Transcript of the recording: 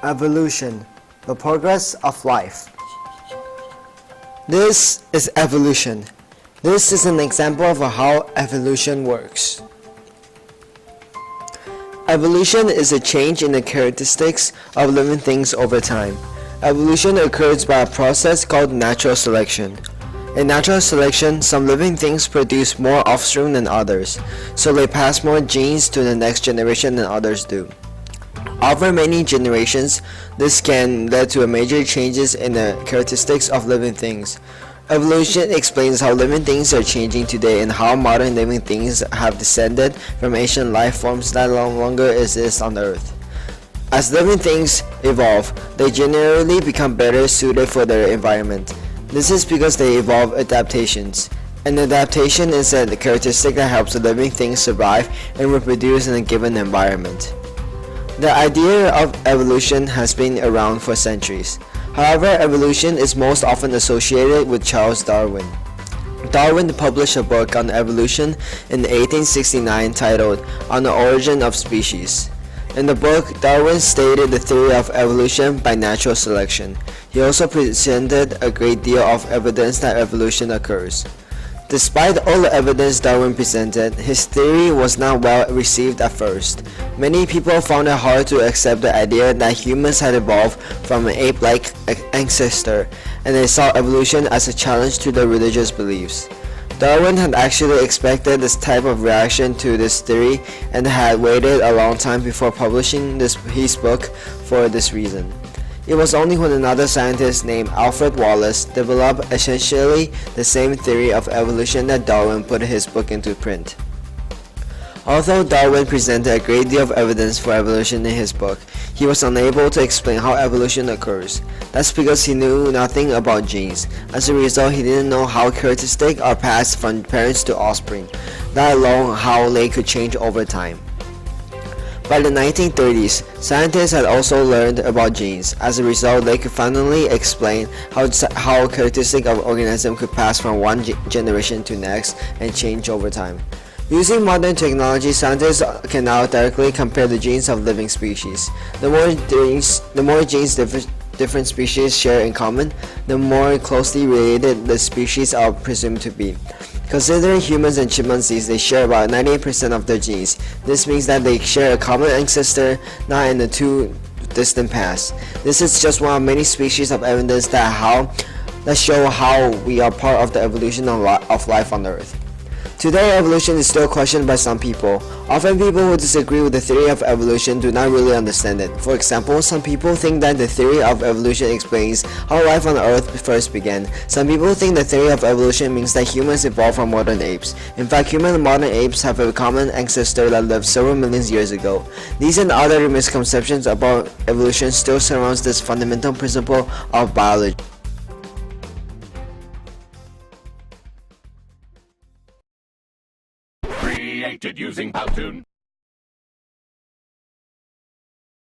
Evolution, the progress of life. This is evolution. This is an example of how evolution works. Evolution is a change in the characteristics of living things over time. Evolution occurs by a process called natural selection. In natural selection, some living things produce more offspring than others, so they pass more genes to the next generation than others do. Over many generations, this can lead to major changes in the characteristics of living things. Evolution explains how living things are changing today and how modern living things have descended from ancient life forms that no longer exist on Earth. As living things evolve, they generally become better suited for their environment. This is because they evolve adaptations. An adaptation is a characteristic that helps the living things survive and reproduce in a given environment. The idea of evolution has been around for centuries. However, evolution is most often associated with Charles Darwin. Darwin published a book on evolution in 1869 titled On the Origin of Species. In the book, Darwin stated the theory of evolution by natural selection. He also presented a great deal of evidence that evolution occurs. Despite all the evidence Darwin presented, his theory was not well received at first. Many people found it hard to accept the idea that humans had evolved from an ape-like ancestor, and they saw evolution as a challenge to their religious beliefs. Darwin had actually expected this type of reaction to this theory and had waited a long time before publishing his book for this reason. It was only when another scientist named Alfred Wallace developed essentially the same theory of evolution that Darwin put his book into print. Although Darwin presented a great deal of evidence for evolution in his book, he was unable to explain how evolution occurs. That's because he knew nothing about genes. As a result, he didn't know how characteristics are passed from parents to offspring, let alone how they could change over time. By the 1930s, scientists had also learned about genes. As a result, they could finally explain how characteristics of organisms could pass from one generation to next and change over time. Using modern technology, scientists can now directly compare the genes of living species. The more genes different species share in common, the more closely related the species are presumed to be. Considering humans and chimpanzees, they share about 98% of their genes. This means that they share a common ancestor, not in the too distant past. This is just one of many species of evidence that show how we are part of the evolution of life on Earth. Today, evolution is still questioned by some people. Often people who disagree with the theory of evolution do not really understand it. For example, some people think that the theory of evolution explains how life on Earth first began. Some people think the theory of evolution means that humans evolved from modern apes. In fact, human and modern apes have a common ancestor that lived several million years ago. These and other misconceptions about evolution still surrounds this fundamental principle of biology. Created using Powtoon.